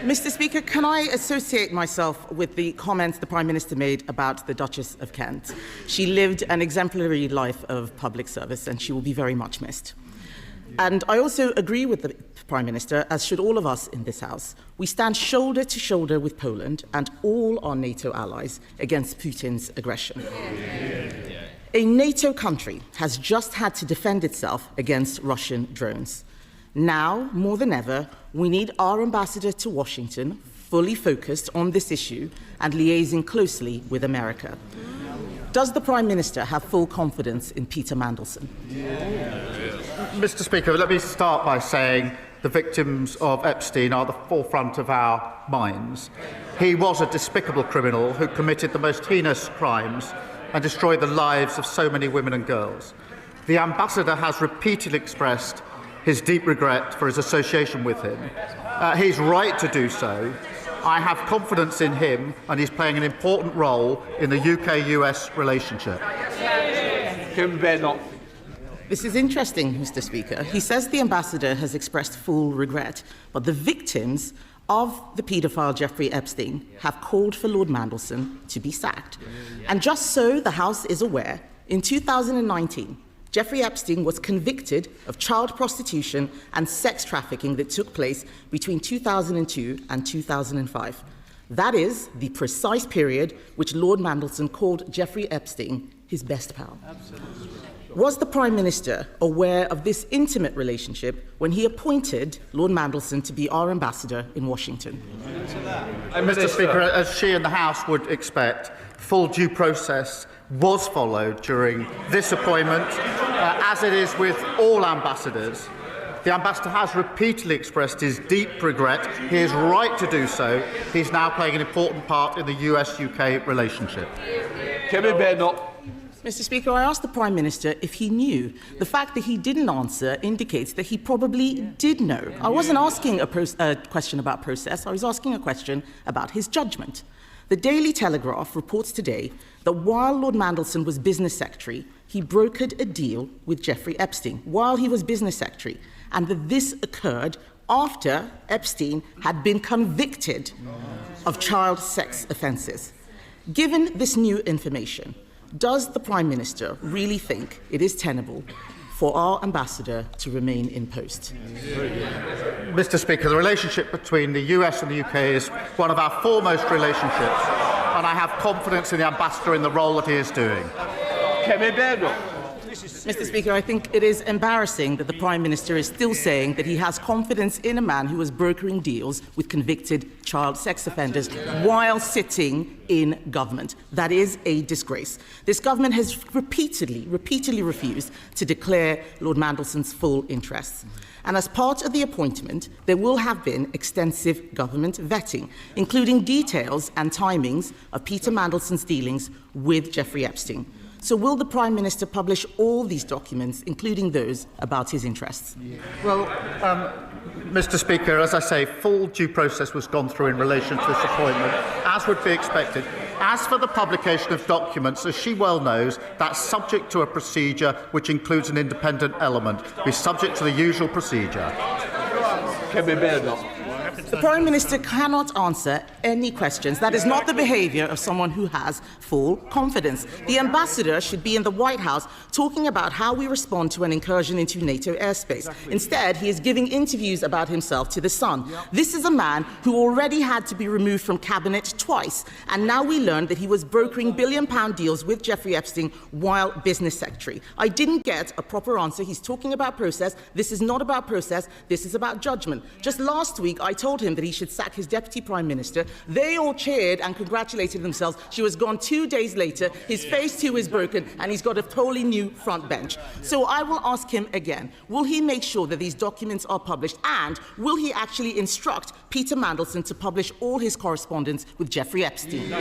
Mr. Speaker, can I associate myself with the comments the Prime Minister made about the Duchess of Kent? She lived an exemplary life of public service and she will be very much missed. And I also agree with the Prime Minister, as should all of us in this House. We stand shoulder to shoulder with Poland and all our NATO allies against Putin's aggression. A NATO country has just had to defend itself against Russian drones. Now, more than ever, we need our ambassador to Washington fully focused on this issue and liaising closely with America. Does the Prime Minister have full confidence in Peter Mandelson? Mr. Speaker, let me start by saying the victims of Epstein are the forefront of our minds. He was a despicable criminal who committed the most heinous crimes and destroyed the lives of so many women and girls. The ambassador has repeatedly expressed his deep regret for his association with him. He's right to do so. I have confidence in him, and he's playing an important role in the UK-US relationship. Kemi Badenoch. This is interesting, Mr. Speaker. He says the ambassador has expressed full regret, but the victims of the paedophile Jeffrey Epstein have called for Lord Mandelson to be sacked. And just so the House is aware, in 2019, Jeffrey Epstein was convicted of child prostitution and sex trafficking that took place between 2002 and 2005. That is the precise period which Lord Mandelson called Jeffrey Epstein his best pal. Absolutely. Was the Prime Minister aware of this intimate relationship when he appointed Lord Mandelson to be our ambassador in Washington? Mr. Speaker, as she and the House would expect, full due process was followed during this appointment, as it is with all ambassadors. The ambassador has repeatedly expressed his deep regret. He is right to do so. He's now playing an important part in the US-UK relationship. Kemi Badenoch. Mr. Speaker, I asked the Prime Minister if he knew. The fact that he didn't answer indicates that he probably did know. I wasn't asking a question about process, I was asking a question about his judgment. The Daily Telegraph reports today that while Lord Mandelson was Business Secretary, he brokered a deal with Jeffrey Epstein while he was Business Secretary, and that this occurred after Epstein had been convicted of child sex offences. Given this new information, does the Prime Minister really think it is tenable for our ambassador to remain in post? Mr. Speaker, the relationship between the US and the UK is one of our foremost relationships, and I have confidence in the ambassador in the role that he is doing. Kemi Badenoch. Mr. Speaker, I think it is embarrassing that the Prime Minister is still saying that he has confidence in a man who was brokering deals with convicted child sex offenders while sitting in government. That is a disgrace. This government has repeatedly refused to declare Lord Mandelson's full interests. And as part of the appointment, there will have been extensive government vetting, including details and timings of Peter Mandelson's dealings with Jeffrey Epstein. So will the Prime Minister publish all these documents, including those about his interests? Well, Mr. Speaker, as I say, full due process was gone through in relation to this appointment, as would be expected. As for the publication of documents, as she well knows, that's subject to a procedure which includes an independent element. Be subject to the usual procedure. Kemi Badenoch. The Prime Minister cannot answer any questions. That is not the behaviour of someone who has full confidence. The ambassador should be in the White House talking about how we respond to an incursion into NATO airspace. Instead, he is giving interviews about himself to The Sun. This is a man who already had to be removed from cabinet twice, and now we learned that he was brokering billion-pound deals with Jeffrey Epstein while Business Secretary. I didn't get a proper answer. He's talking about process. This is not about process. This is about judgment. Just last week, I told him that he should sack his Deputy Prime Minister. They all cheered and congratulated themselves. She was gone 2 days later. His face too is broken and he's got a totally new front bench. So I will ask him again, will he make sure that these documents are published, and will he actually instruct Peter Mandelson to publish all his correspondence with Jeffrey Epstein?